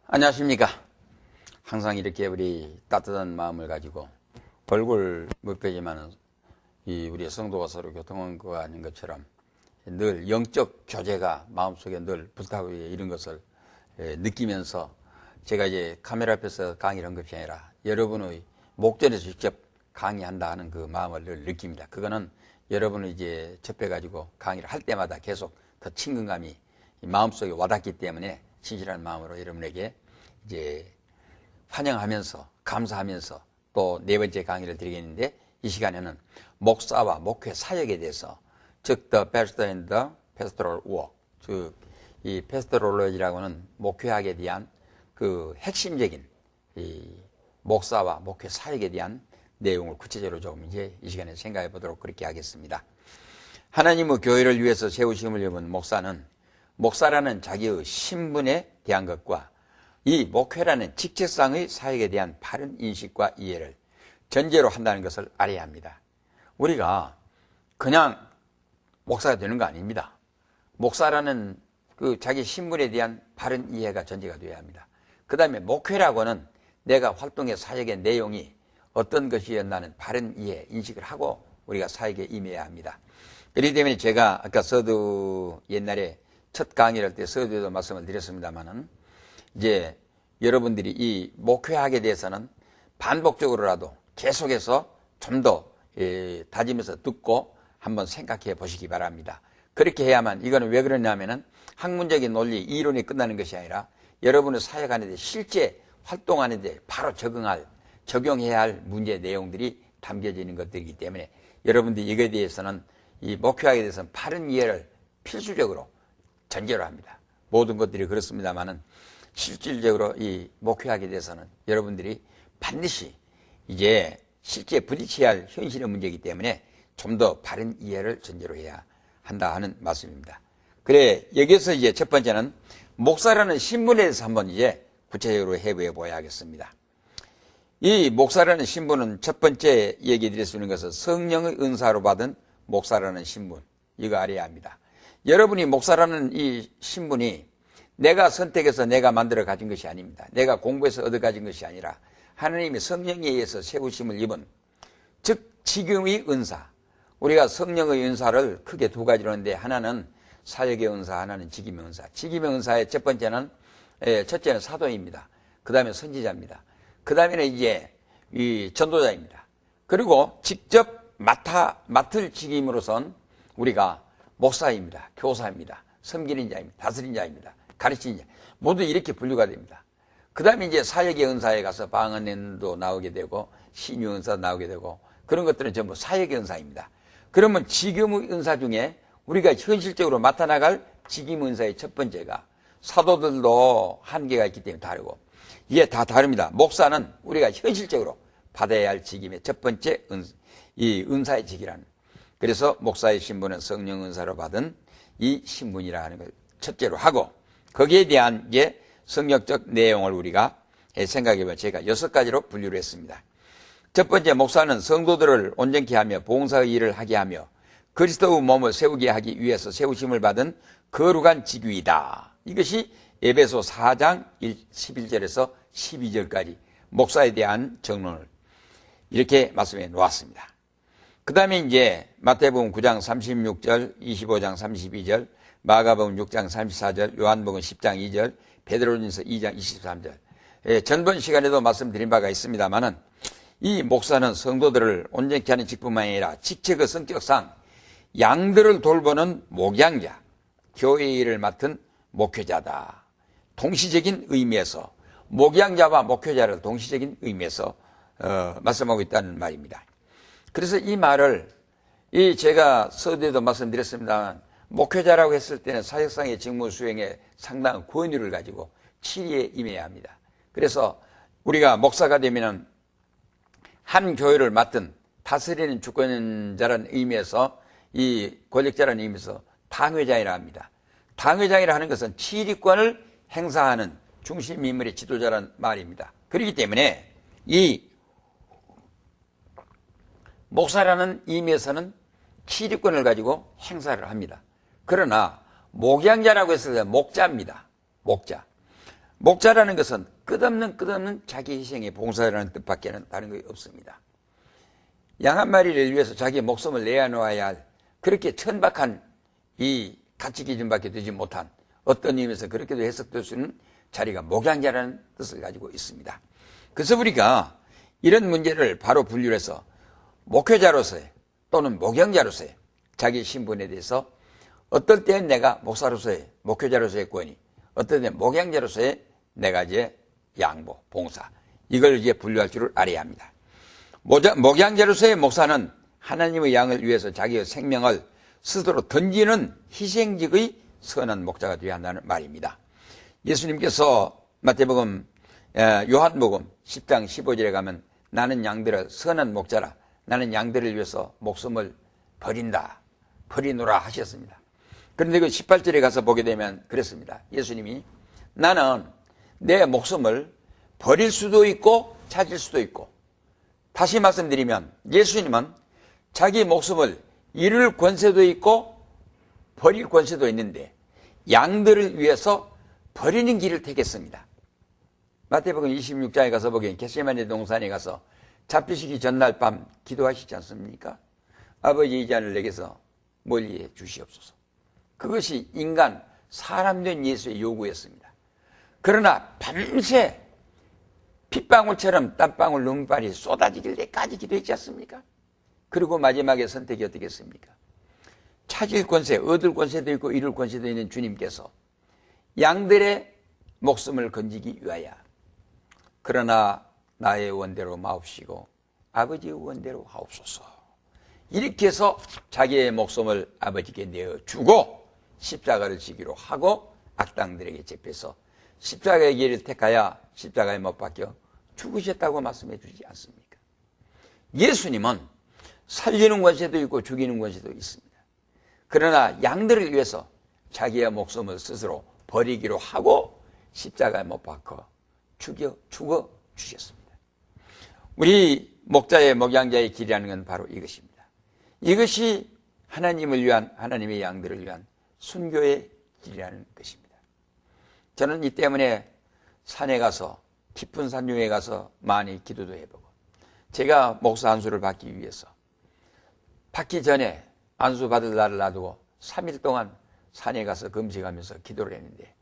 안녕하십니까. 항상 이렇게 우리 따뜻한 마음을 가지고 얼굴 못 뵈지만은 우리 성도가 서로 교통한 거 아닌 것처럼 늘 영적 교제가 마음속에 늘 불타고 이런 것을 느끼면서 제가 이제 카메라 앞에서 강의를 한 것이 아니라 여러분의 목전에서 직접 강의한다 하는 그 마음을 늘 느낍니다. 그거는 여러분을 이제 접해가지고 강의를 할 때마다 계속 더 친근감이 마음속에 와닿기 때문에 진실한 마음으로 여러분에게 이제 환영하면서 감사하면서 또 네 번째 강의를 드리겠는데, 이 시간에는 목사와 목회 사역에 대해서, 즉 the pastor and the pastoral work, 즉 이 pastoral이라고는 목회학에 대한 그 핵심적인 이 목사와 목회 사역에 대한 내용을 구체적으로 조금 이제 이 시간에 생각해 보도록 그렇게 하겠습니다. 하나님의 교회를 위해서 세우심을 입은 목사라는 자기의 신분에 대한 것과 이 목회라는 직책상의 사역에 대한 바른 인식과 이해를 전제로 한다는 것을 알아야 합니다. 우리가 그냥 목사가 되는 거 아닙니다. 목사라는 그 자기 신분에 대한 바른 이해가 전제가 되어야 합니다. 그 다음에 목회라고는 내가 활동의 사역의 내용이 어떤 것이었나는 바른 이해, 인식을 하고 우리가 사역에 임해야 합니다. 그렇기 때문에 제가 아까 서두 옛날에 첫 강의를 할 때 서두에도 말씀을 드렸습니다만은, 이제 여러분들이 이 목회학에 대해서는 반복적으로라도 계속해서 좀 더 다짐해서 듣고 한번 생각해 보시기 바랍니다. 그렇게 해야만, 이거는 왜 그러냐면은 학문적인 논리, 이론이 끝나는 것이 아니라 여러분의 사역하는 데 실제 활동하는 데 바로 적용해야 할 문제 내용들이 담겨지는 것들이기 때문에 여러분들이 이거에 대해서는, 이 목회학에 대해서는 바른 이해를 필수적으로 전제로 합니다. 모든 것들이 그렇습니다만은 실질적으로 이 목회학에 대해서는 여러분들이 반드시 이제 실제 부딪혀야 할 현실의 문제이기 때문에 좀 더 바른 이해를 전제로 해야 한다 하는 말씀입니다. 그래, 여기서 이제 첫 번째는 목사라는 신분에 대해서 한번 이제 구체적으로 해부해 보아야 하겠습니다. 이 목사라는 신분은 첫 번째 얘기 드릴 수 있는 것은 성령의 은사로 받은 목사라는 신분, 이거 알아야 합니다. 여러분이 목사라는 이 신분이 내가 선택해서 내가 만들어 가진 것이 아닙니다. 내가 공부해서 얻어 가진 것이 아니라 하나님의 성령에 의해서 세우심을 입은, 즉 지금의 은사. 우리가 성령의 은사를 크게 두 가지로 하는데, 하나는 사역의 은사, 하나는 직임의 은사. 직임의 은사의 첫째는 사도입니다. 그 다음에 선지자입니다. 그 다음에는 이제 이 전도자입니다. 그리고 직접 맡을 직임으로선 우리가 목사입니다. 교사입니다. 섬기는 자입니다. 다스리는 자입니다. 가르치는 자. 모두 이렇게 분류가 됩니다. 그 다음에 이제 사역의 은사에 가서 방언도 나오게 되고 신유 은사 나오게 되고, 그런 것들은 전부 사역의 은사입니다. 그러면 지금의 은사 중에 우리가 현실적으로 맡아나갈 직임 은사의 첫 번째가, 사도들도 한계가 있기 때문에 다르고 이게 다 다릅니다. 목사는 우리가 현실적으로 받아야 할 직임의 첫 번째 이 은사의 직이라는, 그래서 목사의 신분은 성령 은사로 받은 이 신분이라는 걸 첫째로 하고, 거기에 대한 이제 성경적 내용을 우리가 생각해보면 제가 6가지로 분류를 했습니다. 첫 번째, 목사는 성도들을 온전케 하며 봉사의 일을 하게 하며 그리스도의 몸을 세우게 하기 위해서 세우심을 받은 거룩한 직위이다. 이것이 에베소 4장 11절에서 12절까지 목사에 대한 정론을 이렇게 말씀해 놓았습니다. 그 다음에 이제 마태복음 9장 36절, 25장 32절, 마가복음 6장 34절, 요한복음 10장 2절, 베드로전서 2장 23절. 전번 시간에도 말씀드린 바가 있습니다만은, 이 목사는 성도들을 온전케 하는 직분만 아니라 직책의 성격상 양들을 돌보는 목양자, 교회 일을 맡은 목회자다. 동시적인 의미에서 목양자와 목회자를 동시적인 의미에서 말씀하고 있다는 말입니다. 그래서 이 말을 제가 서두에도 말씀드렸습니다만, 목회자라고 했을 때는 사역상의 직무 수행에 상당한 권위를 가지고 치리에 임해야 합니다. 그래서 우리가 목사가 되면은 한 교회를 맡은 다스리는 주권자라는 의미에서, 이 권력자라는 의미에서 당회장이라 합니다. 당회장이라 하는 것은 치리권을 행사하는 중심 인물의 지도자라는 말입니다. 그렇기 때문에 이 목사라는 의미에서는 치리권을 가지고 행사를 합니다. 그러나 목양자라고 했을 때 목자입니다. 목자. 목자라는 것은 끝없는 자기 희생의 봉사라는 뜻밖에는 다른 것이 없습니다. 양 한 마리를 위해서 자기의 목숨을 내어놓아야 할 그렇게 천박한 이 가치 기준밖에 되지 못한 어떤 의미에서 그렇게도 해석될 수 있는 자리가 목양자라는 뜻을 가지고 있습니다. 그래서 우리가 이런 문제를 바로 분류해서 목회자로서의 또는 목양자로서의 자기 신분에 대해서 어떨 때는 내가 목사로서의 목회자로서의 권위, 어떨 때는 목양자로서의 내가 이제 양보, 봉사 이걸 이제 분류할 줄을 알아야 합니다. 목양자로서의 목사는 하나님의 양을 위해서 자기의 생명을 스스로 던지는 희생직의 선한 목자가 되어야 한다는 말입니다. 예수님께서 마태복음, 요한복음 10장 15절에 가면 나는 양들을 선한 목자라 나는 양들을 위해서 목숨을 버리노라 하셨습니다. 그런데 그 18절에 가서 보게 되면 그랬습니다. 예수님이 나는 내 목숨을 버릴 수도 있고 찾을 수도 있고, 다시 말씀드리면 예수님은 자기 목숨을 잃을 권세도 있고 버릴 권세도 있는데 양들을 위해서 버리는 길을 택했습니다. 마태복음 26장에 가서 보기엔 겟세마네 동산에 가서 잡히시기 전날 밤 기도하시지 않습니까? 아버지 이 잔을 내게서 멀리해 주시옵소서. 그것이 인간 사람 된 예수의 요구였습니다. 그러나 밤새 핏방울처럼 땀방울 눈물이 쏟아지길 때까지 기도했지 않습니까? 그리고 마지막에 선택이 어떻게 했습니까? 찾을 권세, 얻을 권세도 있고 잃을 권세도 있는 주님께서 양들의 목숨을 건지기 위하여 그러나 나의 원대로 마옵시고 아버지의 원대로 하옵소서. 이렇게 해서 자기의 목숨을 아버지께 내어주고 십자가를 지기로 하고 악당들에게 잡혀서 십자가의 길을 택하여 십자가에 못 박혀 죽으셨다고 말씀해 주지 않습니까? 예수님은 살리는 권세도 있고 죽이는 권세도 있습니다. 그러나 양들을 위해서 자기의 목숨을 스스로 버리기로 하고 십자가에 못 박혀 죽어 주셨습니다. 우리 목자의 목양자의 길이라는 건 바로 이것입니다. 이것이 하나님을 위한 하나님의 양들을 위한 순교의 길이라는 것입니다. 저는 이 때문에 산에 가서 깊은 산중에 가서 많이 기도도 해보고 제가 목사 안수를 받기 위해서 받기 전에 안수 받을 날을 놔두고 3일 동안 산에 가서 금식하면서 기도를 했는데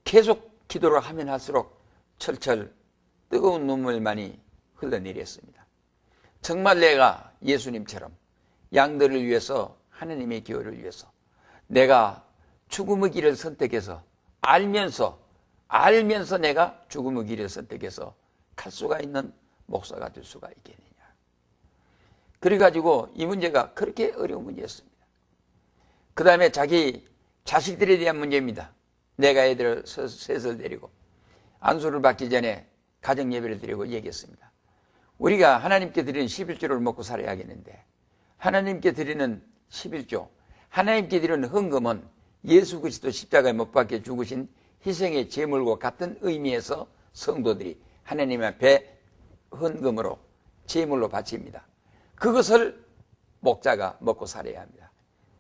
계속 기도를 하면 할수록 철철 뜨거운 눈물만이 흘러내렸습니다. 정말 내가 예수님처럼 양들을 위해서 하나님의 기호를 위해서 내가 죽음의 길을 선택해서 알면서 내가 죽음의 길을 선택해서 갈 수가 있는 목사가 될 수가 있겠느냐. 그래가지고 이 문제가 그렇게 어려운 문제였습니다. 그 다음에 자기 자식들에 대한 문제입니다. 내가 애들을 셋을 데리고 안수를 받기 전에 가정예배를 드리고 얘기했습니다. 우리가 하나님께 드리는 11조를 먹고 살아야겠는데 하나님께 드리는 11조, 하나님께 드리는 헌금은 예수 그리스도 십자가에 못 박혀 죽으신 희생의 제물과 같은 의미에서 성도들이 하나님 앞에 헌금으로 제물로 바칩니다. 그것을 목자가 먹고 살아야 합니다.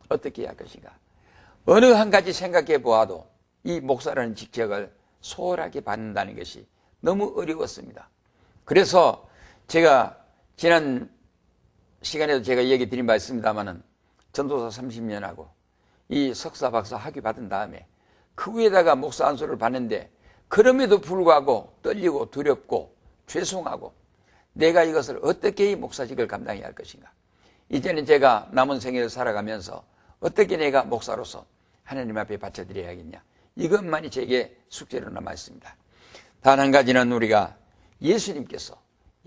어떻게 해야 할 것인가? 어느 한 가지 생각해 보아도 이 목사라는 직책을 소홀하게 받는다는 것이 너무 어려웠습니다. 그래서 제가 지난 시간에도 제가 얘기 드린 바 있습니다마는 전도사 30년하고 이 석사 박사 학위 받은 다음에 그 위에다가 목사 안수를 받는데 그럼에도 불구하고 떨리고 두렵고 죄송하고 내가 이것을 어떻게 이 목사직을 감당해야 할 것인가. 이제는 제가 남은 생애를 살아가면서 어떻게 내가 목사로서 하나님 앞에 바쳐드려야겠냐. 이것만이 제게 숙제로 남아 있습니다. 단 한 가지는 우리가 예수님께서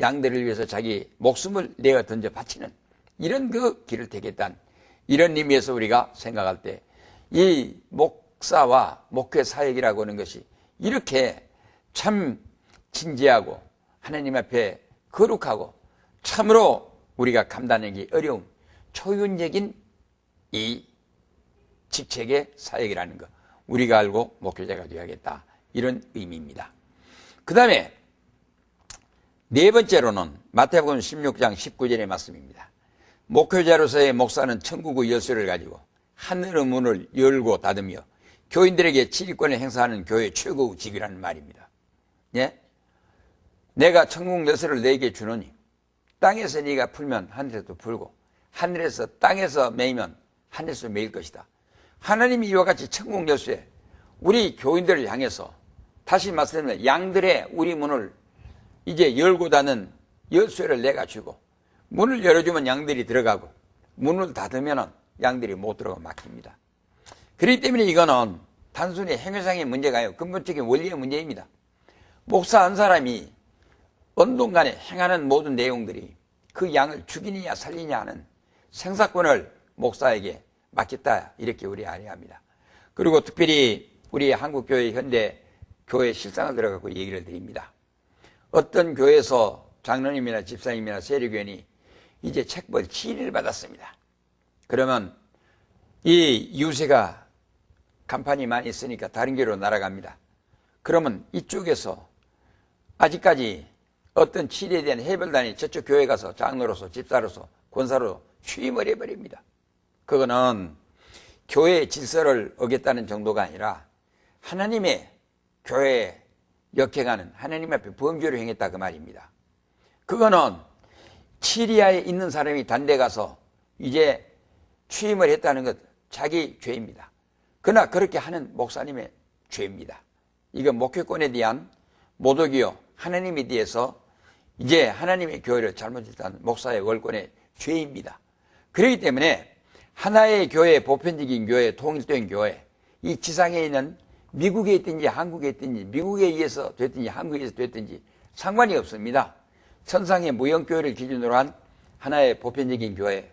양들을 위해서 자기 목숨을 내어 던져 바치는 이런 그 길을 택했다는 이런 의미에서 우리가 생각할 때 이 목사와 목회 사역이라고 하는 것이 이렇게 참 진지하고 하나님 앞에 거룩하고 참으로 우리가 감당하기 어려운 초윤적인 이 직책의 사역이라는 것 우리가 알고 목회자가 되어야겠다 이런 의미입니다. 그 다음에 네 번째로는 마태복음 16장 19절의 말씀입니다. 목회자로서의 목사는 천국의 열쇠를 가지고 하늘의 문을 열고 닫으며 교인들에게 지휘권을 행사하는 교회 최고 직위라는 말입니다. 예? 내가 천국 열쇠를 내게 주노니 땅에서 네가 풀면 하늘에도 풀고 하늘에서 땅에서 매이면 하늘에서 매일 것이다. 하나님이 이와 같이 천국 열쇠 우리 교인들을 향해서 다시 말씀드리면 양들의 우리 문을 이제 열고 닫는 열쇠를 내가 주고 문을 열어주면 양들이 들어가고 문을 닫으면 양들이 못 들어가 막힙니다. 그렇기 때문에 이거는 단순히 행위상의 문제가 아니고 근본적인 원리의 문제입니다. 목사 한 사람이 어느 동안에 행하는 모든 내용들이 그 양을 죽이느냐 살리냐 하는 생사권을 목사에게 맡겼다 이렇게 우리 알아야 합니다. 그리고 특별히 우리 한국교회 현대 교회 실상을 들어가고 얘기를 드립니다. 어떤 교회에서 장로님이나 집사님이나 세력위원이 이제 책벌 지휘를 받았습니다. 그러면 이 유세가 간판이 많이 있으니까 다른 교회로 날아갑니다. 그러면 이쪽에서 아직까지 어떤 치리에 대한 해별단이 저쪽 교회 가서 장로로서 집사로서 권사로 취임을 해버립니다. 그거는 교회의 질서를 어겼다는 정도가 아니라 하나님의 교회에 역행하는 하나님 앞에 범죄를 행했다 그 말입니다. 그거는 시리아에 있는 사람이 단대 가서 이제 취임을 했다는 것 자기 죄입니다. 그러나 그렇게 하는 목사님의 죄입니다. 이건 목회권에 대한 모독이요 하나님에 대해서 이제 하나님의 교회를 잘못했다는 목사의 월권의 죄입니다. 그렇기 때문에 하나의 교회, 보편적인 교회, 통일된 교회, 이 지상에 있는 미국에 있든지 한국에 있든지 미국에 의해서 됐든지 한국에 의해서 됐든지 상관이 없습니다. 천상의 무형교회를 기준으로 한 하나의 보편적인 교회,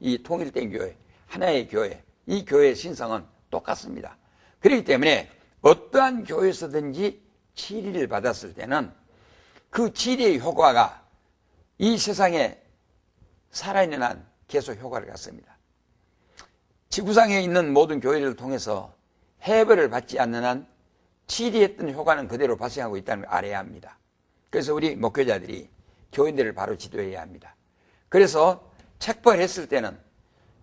이 통일된 교회, 하나의 교회, 이 교회의 신성은 똑같습니다. 그렇기 때문에 어떠한 교회에서든지 치리를 받았을 때는 그 치리의 효과가 이 세상에 살아있는 한 계속 효과를 갖습니다. 지구상에 있는 모든 교회를 통해서 해벌을 받지 않는 한 치리했던 효과는 그대로 발생하고 있다는 걸 알아야 합니다. 그래서 우리 목회자들이 교인들을 바로 지도해야 합니다. 그래서 책벌했을 때는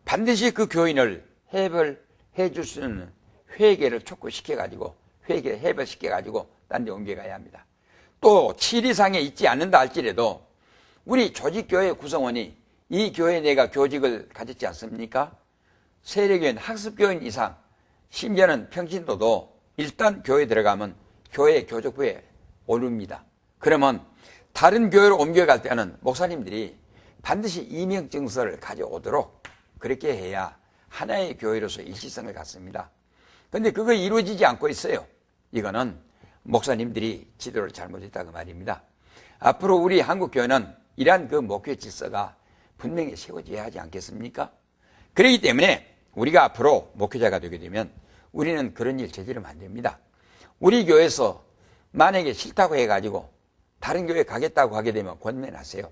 반드시 그 교인을 해벌해 줄 수 있는 회개를 촉구시켜가지고 해벌시켜가지고 딴 데 옮겨가야 합니다. 또 치리상에 있지 않는다 할지라도 우리 조직교회 구성원이 이 교회에 내가 교직을 가졌지 않습니까? 세력교인 학습교인 이상 심지어는 평신도도 일단 교회에 들어가면 교회 교적부에 오릅니다. 그러면 다른 교회로 옮겨갈 때는 목사님들이 반드시 임명증서를 가져오도록 그렇게 해야 하나의 교회로서 일치성을 갖습니다. 그런데 그거 이루어지지 않고 있어요. 이거는 목사님들이 지도를 잘못했다고 말입니다. 앞으로 우리 한국교회는 이러한 그 목회 질서가 분명히 세워져야 하지 않겠습니까? 그렇기 때문에 우리가 앞으로 목회자가 되게 되면 우리는 그런 일 저지르면 안 됩니다. 우리 교회에서 만약에 싫다고 해가지고 다른 교회 가겠다고 하게 되면 권면하세요.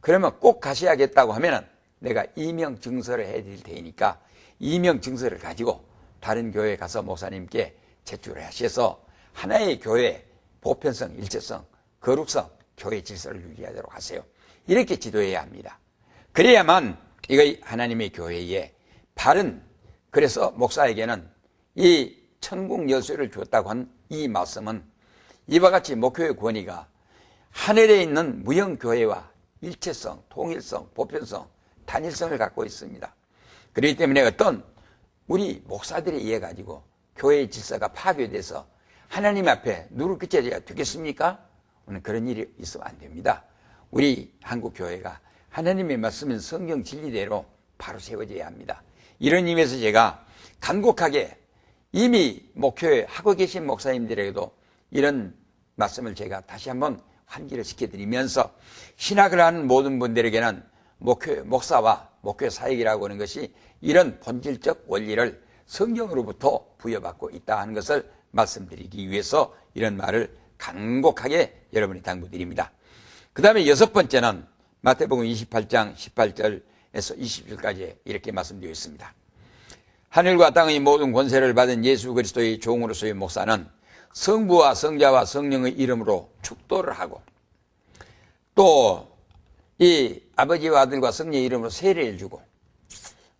그러면 꼭 가셔야겠다고 하면은 내가 이명증서를 해드릴 테니까 이명증서를 가지고 다른 교회에 가서 목사님께 제출을 하셔서 하나의 교회 보편성, 일체성, 거룩성, 교회 질서를 유지하도록 하세요. 이렇게 지도해야 합니다. 그래야만 이거 하나님의 교회에 바른, 그래서 목사에게는 이 천국 열쇠를 주었다고 한 이 말씀은 이와 같이 목회의 권위가 하늘에 있는 무형교회와 일체성, 통일성, 보편성, 단일성을 갖고 있습니다. 그렇기 때문에 어떤 우리 목사들에 의해 가지고 교회의 질서가 파괴돼서 하나님 앞에 누를 끼쳐야 되겠습니까? 오늘 그런 일이 있으면 안 됩니다. 우리 한국교회가 하나님의 말씀인 성경 진리대로 바로 세워져야 합니다. 이런 의미에서 제가 간곡하게 이미 목회하고 계신 목사님들에게도 이런 말씀을 제가 다시 한번 환기를 시켜드리면서 신학을 하는 모든 분들에게는 목사와 목회 사역이라고 하는 것이 이런 본질적 원리를 성경으로부터 부여받고 있다 하는 것을 말씀드리기 위해서 이런 말을 간곡하게 여러분이 당부드립니다. 그 다음에 여섯 번째는 마태복음 28장 18절에서 20절까지 이렇게 말씀되어 있습니다. 하늘과 땅의 모든 권세를 받은 예수 그리스도의 종으로서의 목사는 성부와 성자와 성령의 이름으로 축도를 하고 또 이 아버지와 아들과 성령의 이름으로 세례를 주고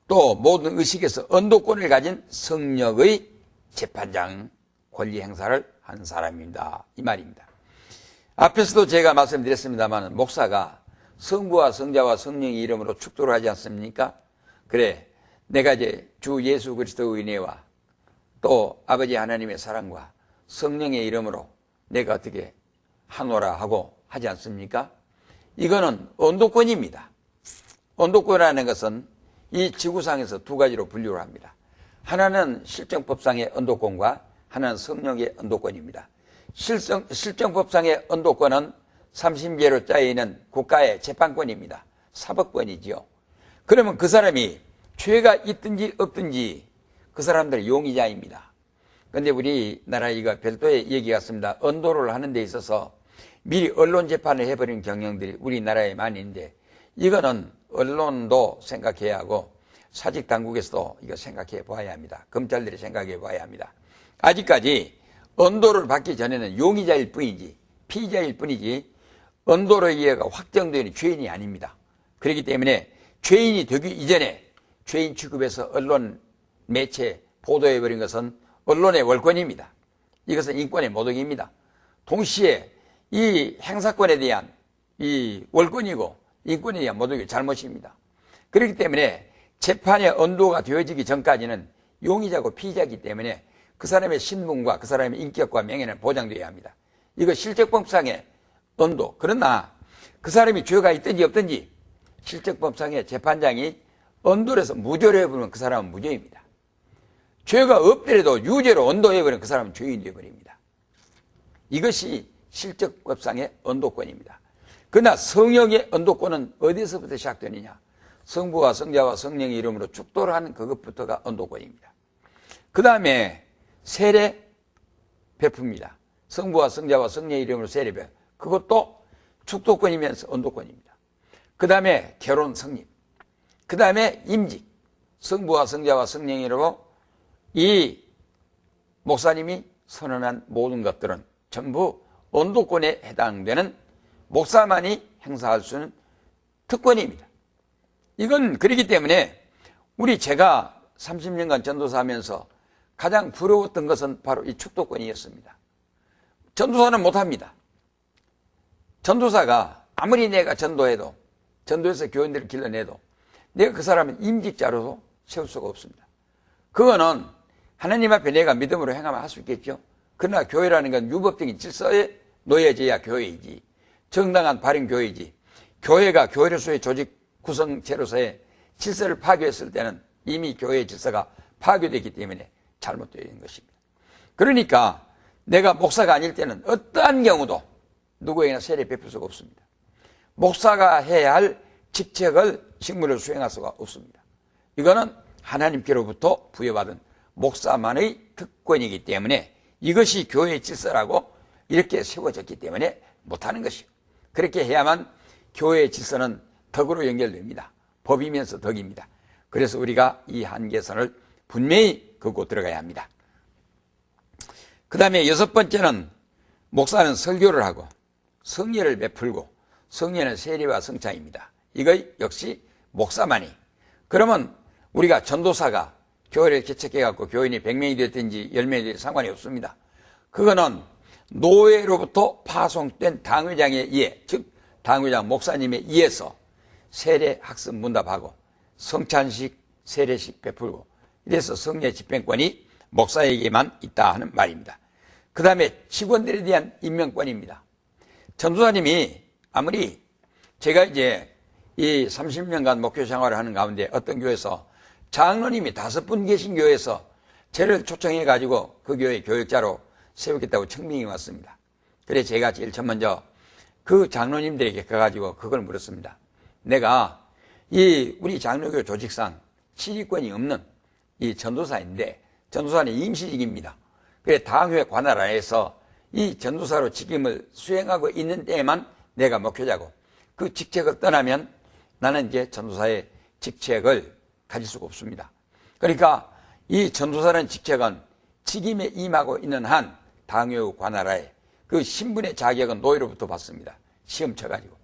또 모든 의식에서 언도권을 가진 성령의 재판장 권리 행사를 한 사람입니다. 이 말입니다. 앞에서도 제가 말씀드렸습니다만 목사가 성부와 성자와 성령의 이름으로 축도를 하지 않습니까? 그래, 내가 이제 주 예수 그리스도의 은혜와 또 아버지 하나님의 사랑과 성령의 이름으로 내가 어떻게 하노라 하고 하지 않습니까? 이거는 언도권입니다. 언도권이라는 것은 이 지구상에서 두 가지로 분류를 합니다. 하나는 실정법상의 언도권과 하나는 성령의 언도권입니다. 실정법상의 언도권은 30제로 짜여있는 국가의 재판권입니다. 사법권이지요. 그러면 그 사람이 죄가 있든지 없든지 그 사람들은 용의자입니다. 그런데 우리나라 이거 별도의 얘기가 있습니다. 언도를 하는 데 있어서 미리 언론 재판을 해버리는 경향들이 우리나라에 많이 있는데 이거는 언론도 생각해야 하고 사직 당국에서도 이거 생각해 봐야 합니다. 검찰들이 생각해 봐야 합니다. 아직까지 언도를 받기 전에는 용의자일 뿐이지 피의자일 뿐이지 언도로 의해가 확정되는 죄인이 아닙니다. 그렇기 때문에 죄인이 되기 이전에 죄인 취급해서 언론 매체 보도해버린 것은 언론의 월권입니다. 이것은 인권의 모독입니다. 동시에 이 행사권에 대한 이 월권이고 인권에 대한 모독이 잘못입니다. 그렇기 때문에 재판의 언도가 되어지기 전까지는 용의자고 피의자이기 때문에 그 사람의 신분과 그 사람의 인격과 명예는 보장되어야 합니다. 이거 실적법상의 언도. 그러나 그 사람이 죄가 있든지 없든지 실적법상의 재판장이 언도를 해서 무죄로 해버리면 그 사람은 무죄입니다. 죄가 없더라도 유죄로 언도해버리면 그 사람은 죄인이 되어버립니다. 이것이 실적법상의 언도권입니다. 그러나 성령의 언도권은 어디서부터 시작되느냐? 성부와 성자와 성령의 이름으로 축도를 하는 그것부터가 언도권입니다. 그 다음에 세례 베풉니다. 성부와 성자와 성령의 이름으로 세례 베. 그것도 축도권이면서 언도권입니다. 그 다음에 결혼 성립. 그 다음에 임직. 성부와 성자와 성령의 이름으로 이 목사님이 선언한 모든 것들은 전부 언도권에 해당되는 목사만이 행사할 수 있는 특권입니다. 이건 그렇기 때문에 제가 30년간 전도사하면서 가장 부러웠던 것은 바로 이 축도권이었습니다. 전도사는 못합니다. 전도사가 아무리 내가 전도해도 전도해서 교인들을 길러내도 내가 그 사람은 임직자로서 세울 수가 없습니다. 그거는 하나님 앞에 내가 믿음으로 행하면 할 수 있겠죠. 그러나 교회라는 건 유법적인 질서에 놓여져야 교회이지 정당한 발행 교회이지 교회가 교회로서의 조직 구성체로서의 질서를 파괴했을 때는 이미 교회의 질서가 파괴되기 때문에 잘못되어 있는 것입니다. 그러니까 내가 목사가 아닐 때는 어떠한 경우도 누구에게나 세례 베풀 수가 없습니다. 목사가 해야 할 직무를 수행할 수가 없습니다. 이거는 하나님께로부터 부여받은 목사만의 특권이기 때문에 이것이 교회의 질서라고 이렇게 세워졌기 때문에 못하는 것이요. 그렇게 해야만 교회의 질서는 덕으로 연결됩니다. 법이면서 덕입니다. 그래서 우리가 이 한계선을 분명히 긋고 들어가야 합니다. 그 다음에 6번째는 목사는 설교를 하고 성례를 베풀고 성례는 세례와 성찬입니다. 이거 역시 목사만이. 그러면 우리가 전도사가 교회를 개척해갖고 교인이 100명이 됐든지 10명이 됐든지 상관이 없습니다. 그거는 노회로부터 파송된 당회장에 의해, 즉 당회장 목사님에 의해서 세례 학습 문답하고 성찬식 세례식 베풀고 이래서 성례 집행권이 목사에게만 있다 하는 말입니다. 그 다음에 직원들에 대한 임명권입니다. 전도사님이 아무리 제가 이제 이 30년간 목회 생활을 하는 가운데 어떤 교회에서 장로님이 5분 계신 교회에서 저를 초청해 가지고 그 교회 교역자로 세우겠다고 청명이 왔습니다. 그래서 제가 제일 먼저 그 장로님들에게 가가지고 그걸 물었습니다. 내가 이 우리 장로교 조직상 지휘권이 없는 이 전도사인데 전도사는 임시직입니다. 그래서 당회 관할 안에서 이 전도사로 직임을 수행하고 있는 때에만 내가 목회자고 그 직책을 떠나면 나는 이제 전도사의 직책을 가질 수가 없습니다. 그러니까 이 전도사라는 직책은 직임에 임하고 있는 한 당회 관할하에 그 신분의 자격은 노예로부터 받습니다. 시험 쳐가지고.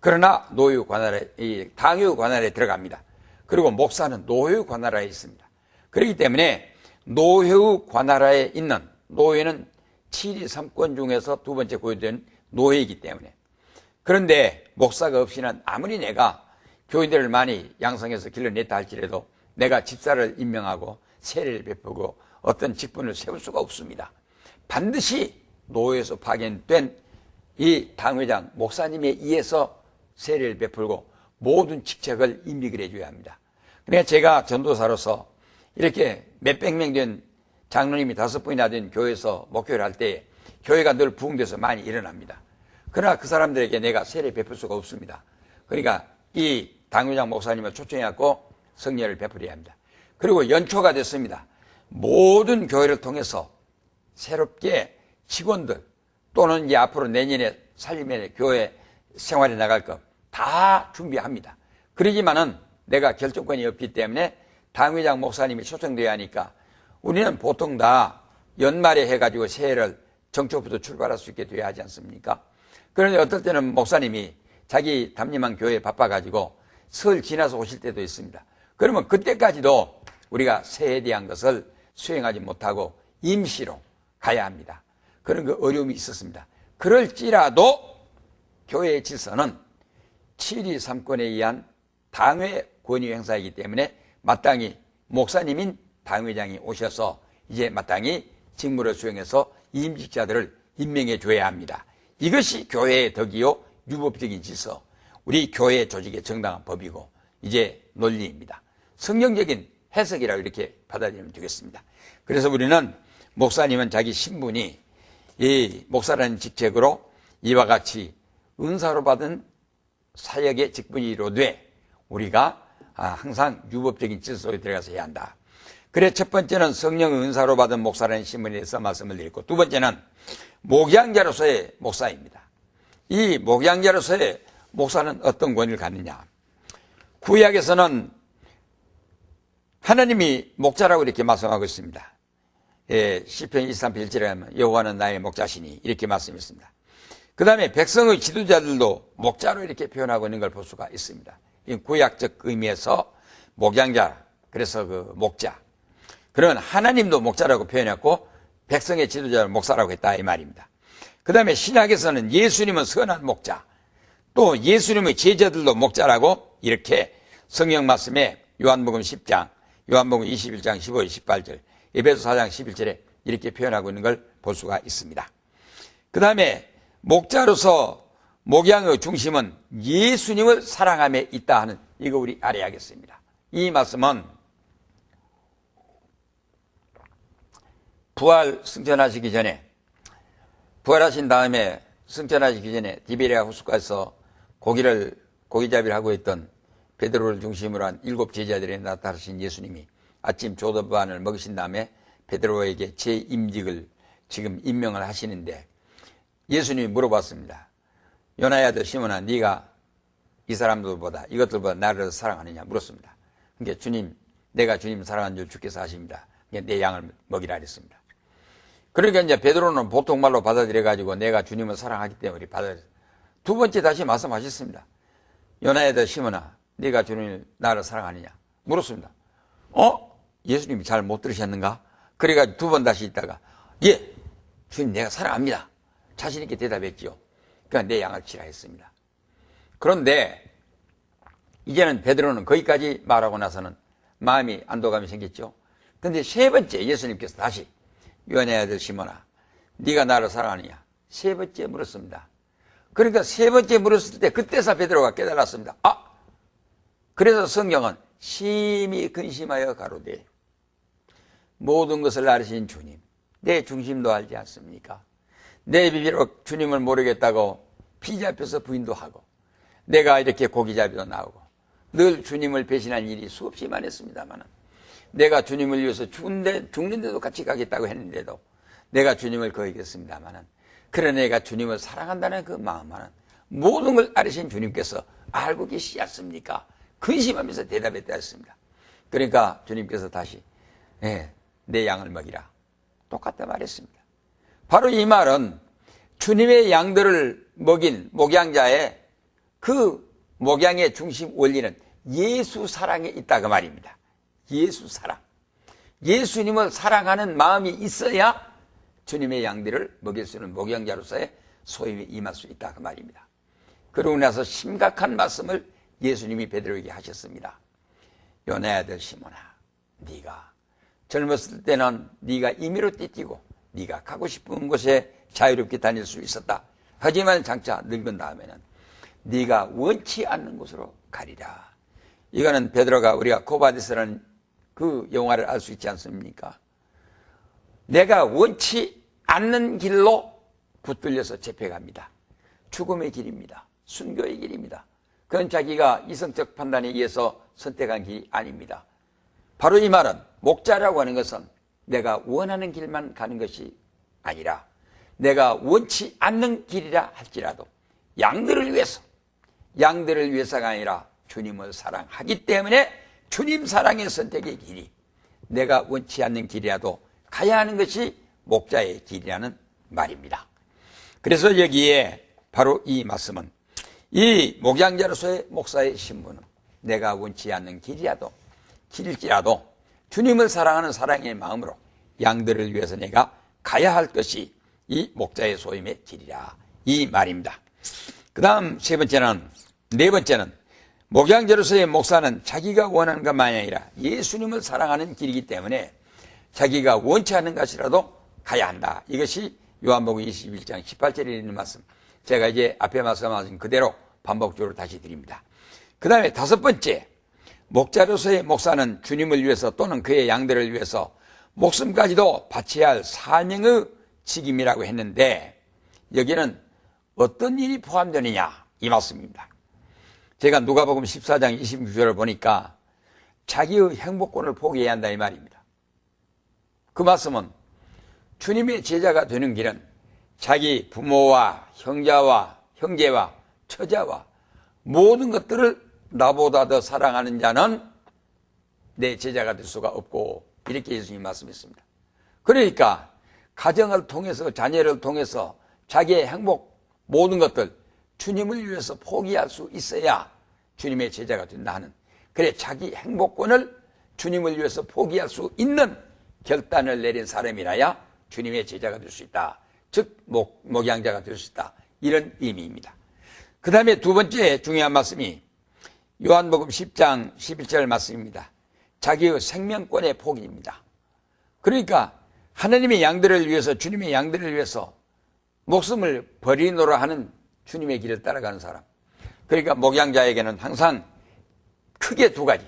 그러나 노예 관할에, 이 당회 관할에 들어갑니다. 그리고 목사는 노예 관할하에 있습니다. 그렇기 때문에 노회의 관할하에 있는, 노회는 7위 3권 중에서 두 번째 고유된 노회이기 때문에. 그런데 목사가 없이는 아무리 내가 교인들을 많이 양성해서 길러냈다 할지라도 내가 집사를 임명하고 세례를 베푸고 어떤 직분을 세울 수가 없습니다. 반드시 노회에서 파견된 이 당회장 목사님에 의해서 세례를 베풀고 모든 직책을 임직을 해줘야 합니다. 그러니까 제가 전도사로서 이렇게 몇백 명 된 장로님이 5분이나 된 교회에서 목회를 할 때 교회가 늘 부흥돼서 많이 일어납니다. 그러나 그 사람들에게 내가 세례 베풀 수가 없습니다. 그러니까 이 당회장 목사님을 초청해갖고 성례를 베풀어야 합니다. 그리고 연초가 됐습니다. 모든 교회를 통해서 새롭게 직원들 또는 이제 앞으로 내년에 살림에 교회 생활에 나갈 것 다 준비합니다. 그러지만은 내가 결정권이 없기 때문에 당회장 목사님이 초청돼야 하니까 우리는 보통 다 연말에 해가지고 새해를 정초부터 출발할 수 있게 돼야 하지 않습니까? 그런데 어떨 때는 목사님이 자기 담임한 교회에 바빠가지고 설 지나서 오실 때도 있습니다. 그러면 그때까지도 우리가 새해에 대한 것을 수행하지 못하고 임시로 가야 합니다. 그런 그 어려움이 있었습니다. 그럴지라도 교회의 질서는 7위 3권에 의한 당회 권위 행사이기 때문에 마땅히 목사님인 당회장이 오셔서 이제 마땅히 직무를 수행해서 임직자들을 임명해 줘야 합니다. 이것이 교회의 덕이요 유법적인 질서, 우리 교회 조직의 정당한 법이고 이제 논리입니다. 성경적인 해석이라고 이렇게 받아들이면 되겠습니다. 그래서 우리는 목사님은 자기 신분이 이 목사라는 직책으로 이와 같이 은사로 받은 사역의 직분이로되 우리가 항상 유법적인 질서에 들어가서 해야 한다. 그래 첫 번째는 성령의 은사로 받은 목사라는 신분에 대해서 말씀을 드렸고, 두 번째는 목양자로서의 목사입니다. 이 목양자로서의 목사는 어떤 권위를 갖느냐. 구약에서는 하나님이 목자라고 이렇게 말씀하고 있습니다. 시편 23편 1절에 하면 여호와는 나의 목자시니 이렇게 말씀했습니다. 그 다음에 백성의 지도자들도 목자로 이렇게 표현하고 있는 걸 볼 수가 있습니다. 이 구약적 의미에서 목양자, 그래서 그 목자. 그러면 하나님도 목자라고 표현했고 백성의 지도자를 목사라고 했다 이 말입니다. 그 다음에 신약에서는 예수님은 선한 목자, 또 예수님의 제자들도 목자라고 이렇게 성경 말씀에 요한복음 10장, 요한복음 21장 15, 18절, 에베소 4장 11절에 이렇게 표현하고 있는 걸 볼 수가 있습니다. 그 다음에 목자로서 목양의 중심은 예수님을 사랑함에 있다 하는 이거 우리 알아야겠습니다. 이 말씀은 부활 승천하시기 전에, 부활하신 다음에 승천하시기 전에 디베리아 호숫가에서 고기잡이를 하고 있던 베드로를 중심으로 한 7 제자들에 나타나신 예수님이 아침 조도반을 먹으신 다음에 베드로에게 제 임직을 지금 임명을 하시는데 예수님이 물어봤습니다. 요나의 아들 시몬아, 네가 이 사람들보다 이것들보다 나를 사랑하느냐 물었습니다. 그러니까 주님, 내가 주님 사랑한 줄 주께서 아십니다. 내 양을 먹이라 그랬습니다. 그러니까 이제 베드로는 보통 말로 받아들여 가지고 내가 주님을 사랑하기 때문에 받아들였어요. 두 번째 다시 말씀하셨습니다. 요나의 아들 시몬아, 네가 주님 나를 사랑하느냐 물었습니다. 예수님이 잘 못 들으셨는가? 그래가지고 두 번 다시 있다가 예, 주님 내가 사랑합니다. 자신 있게 대답했지요. 그러니까 내 양을 치라 했습니다. 그런데 이제는 베드로는 거기까지 말하고 나서는 마음이 안도감이 생겼죠. 그런데 세 번째 예수님께서 다시 요한의 아들 시몬아, 네가 나를 사랑하느냐 세 번째 물었습니다. 그러니까 세 번째 물었을 때 그때서 베드로가 깨달았습니다. 그래서 성경은 심히 근심하여 가로되 모든 것을 알으신 주님, 내 중심도 알지 않습니까? 내 비비록 주님을 모르겠다고 피 잡혀서 부인도 하고 내가 이렇게 고기잡이도 나오고 늘 주님을 배신한 일이 수없이 많았습니다만 내가 주님을 위해서 죽는데도 같이 가겠다고 했는데도 내가 주님을 거역했습니다만 그러나 내가 주님을 사랑한다는 그 마음만은 모든 걸 알으신 주님께서 알고 계시지 않습니까? 근심하면서 대답했다 했습니다. 그러니까 주님께서 다시 내 양을 먹이라 똑같다 말했습니다. 바로 이 말은 주님의 양들을 먹인 목양자의 그 목양의 중심 원리는 예수 사랑에 있다 그 말입니다. 예수 사랑. 예수님을 사랑하는 마음이 있어야 주님의 양들을 먹일 수 있는 목양자로서의 소임에 임할 수 있다 그 말입니다. 그러고 나서 심각한 말씀을 예수님이 베드로에게 하셨습니다. 요나의 아들 시몬아, 네가 젊었을 때는 네가 임의로 뛰뛰고 네가 가고 싶은 곳에 자유롭게 다닐 수 있었다. 하지만 장차 늙은 다음에는 네가 원치 않는 곳으로 가리라. 이거는 베드로가 우리가 코바디스라는 그 영화를 알 수 있지 않습니까? 내가 원치 않는 길로 붙들려서 잡혀갑니다. 죽음의 길입니다. 순교의 길입니다. 그건 자기가 이성적 판단에 의해서 선택한 길이 아닙니다. 바로 이 말은 목자라고 하는 것은 내가 원하는 길만 가는 것이 아니라 내가 원치 않는 길이라 할지라도 양들을 위해서가 아니라 주님을 사랑하기 때문에 주님 사랑의 선택의 길이 내가 원치 않는 길이라도 가야 하는 것이 목자의 길이라는 말입니다. 그래서 여기에 바로 이 말씀은 이 목양자로서의 목사의 신분은 내가 원치 않는 길일지라도 주님을 사랑하는 사랑의 마음으로 양들을 위해서 내가 가야 할 것이 이 목자의 소임의 길이라 이 말입니다. 그 다음 네 번째는 목양자로서의 목사는 자기가 원하는 것만이 아니라 예수님을 사랑하는 길이기 때문에 자기가 원치 않는 것이라도 가야 한다. 이것이 요한복음 21장 18절에 있는 말씀. 제가 이제 앞에 말씀하신 그대로 반복적으로 다시 드립니다. 그 다음에 다섯 번째, 목자로서의 목사는 주님을 위해서 또는 그의 양들을 위해서 목숨까지도 바쳐야 할 사명의 직임이라고 했는데 여기는 어떤 일이 포함되느냐 이 말씀입니다. 제가 누가복음 14장 26절을 보니까 자기의 행복권을 포기해야 한다 이 말입니다. 그 말씀은 주님의 제자가 되는 길은 자기 부모와 형제와 처자와 모든 것들을 나보다 더 사랑하는 자는 내 제자가 될 수가 없고 이렇게 예수님이 말씀했습니다. 그러니까 가정을 통해서 자녀를 통해서 자기의 행복 모든 것들 주님을 위해서 포기할 수 있어야 주님의 제자가 된다 하는 그래 자기 행복권을 주님을 위해서 포기할 수 있는 결단을 내린 사람이라야 주님의 제자가 될 수 있다. 즉 목양자가 될 수 있다. 이런 의미입니다. 그 다음에 두 번째 중요한 말씀이 요한복음 10장 11절 말씀입니다. 자기의 생명권의 포기입니다. 그러니까 하나님의 양들을 위해서 주님의 양들을 위해서 목숨을 버리노라 하는 주님의 길을 따라가는 사람. 그러니까 목양자에게는 항상 크게 두 가지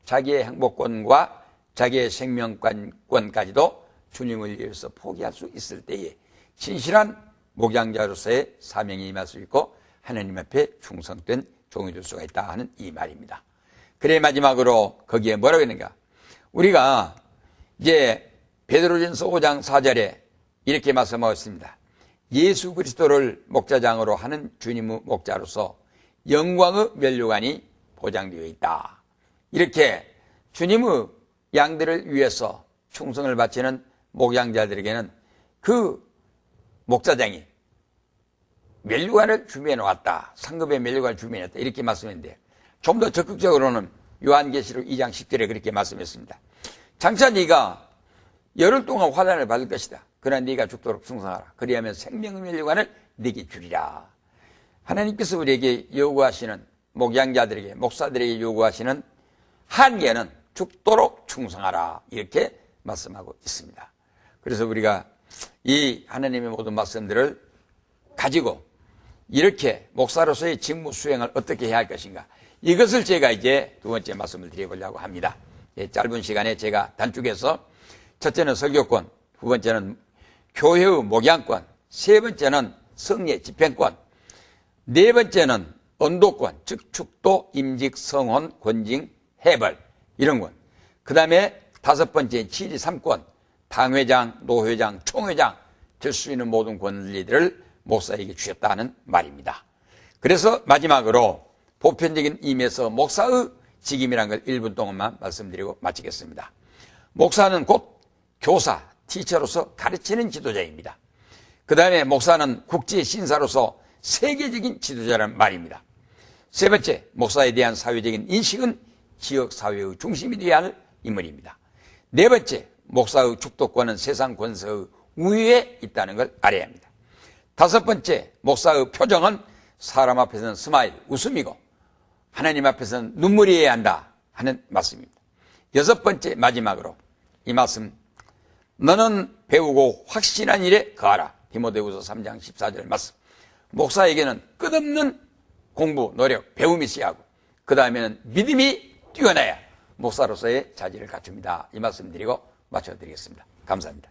자기의 행복권과 자기의 생명권까지도 주님을 위해서 포기할 수 있을 때에 진실한 목양자로서의 사명이 임할 수 있고 하나님 앞에 충성된 종이 될 수가 있다 하는 이 말입니다. 그래 마지막으로 거기에 뭐라고 했는가? 우리가 이제 베드로전서 5장 4절에 이렇게 말씀하고 있습니다. 예수 그리스도를 목자장으로 하는 주님의 목자로서 영광의 면류관이 보장되어 있다. 이렇게 주님의 양들을 위해서 충성을 바치는 목양자들에게는 그 목자장이 면류관을 준비해 놓았다. 상급의 면류관을 준비해 놨다. 이렇게 말씀했는데 좀 더 적극적으로는 요한계시록 2장 10절에 그렇게 말씀했습니다. 장차 네가 열흘 동안 환난을 받을 것이다. 그러나 네가 죽도록 충성하라. 그리하면 생명의 면류관을 네게 주리라. 하나님께서 우리에게 요구하시는 목양자들에게 목사들에게 요구하시는 한계는 죽도록 충성하라. 이렇게 말씀하고 있습니다. 그래서 우리가 이 하나님의 모든 말씀들을 가지고 이렇게 목사로서의 직무 수행을 어떻게 해야 할 것인가, 이것을 제가 이제 두 번째 말씀을 드려보려고 합니다. 짧은 시간에 제가 단축해서 첫째는 설교권, 두 번째는 교회의 목양권, 세 번째는 성례 집행권, 네 번째는 언도권, 즉 축도, 임직, 성혼, 권징, 해벌 이런 권, 그 다음에 다섯 번째 지리 3권, 당회장, 노회장, 총회장 될 수 있는 모든 권리들을 목사에게 주셨다는 말입니다. 그래서 마지막으로 보편적인 의미에서 목사의 직임이라는 걸 1분 동안만 말씀드리고 마치겠습니다. 목사는 곧 교사, 티처로서 가르치는 지도자입니다. 그 다음에 목사는 국제 신사로서 세계적인 지도자라는 말입니다. 세 번째, 목사에 대한 사회적인 인식은 지역사회의 중심이 되어야 할 인물입니다. 네 번째, 목사의 축도권은 세상 권세의 우위에 있다는 걸 알아야 합니다. 다섯 번째, 목사의 표정은 사람 앞에서는 스마일, 웃음이고 하나님 앞에서는 눈물이어야 한다 하는 말씀입니다. 여섯 번째, 마지막으로 이 말씀, 너는 배우고 확신한 일에 거하라. 디모데후서 3장 14절 말씀. 목사에게는 끝없는 공부, 노력, 배움이 있어야 하고 그 다음에는 믿음이 뛰어나야 목사로서의 자질을 갖춥니다. 이 말씀 드리고 마쳐드리겠습니다. 감사합니다.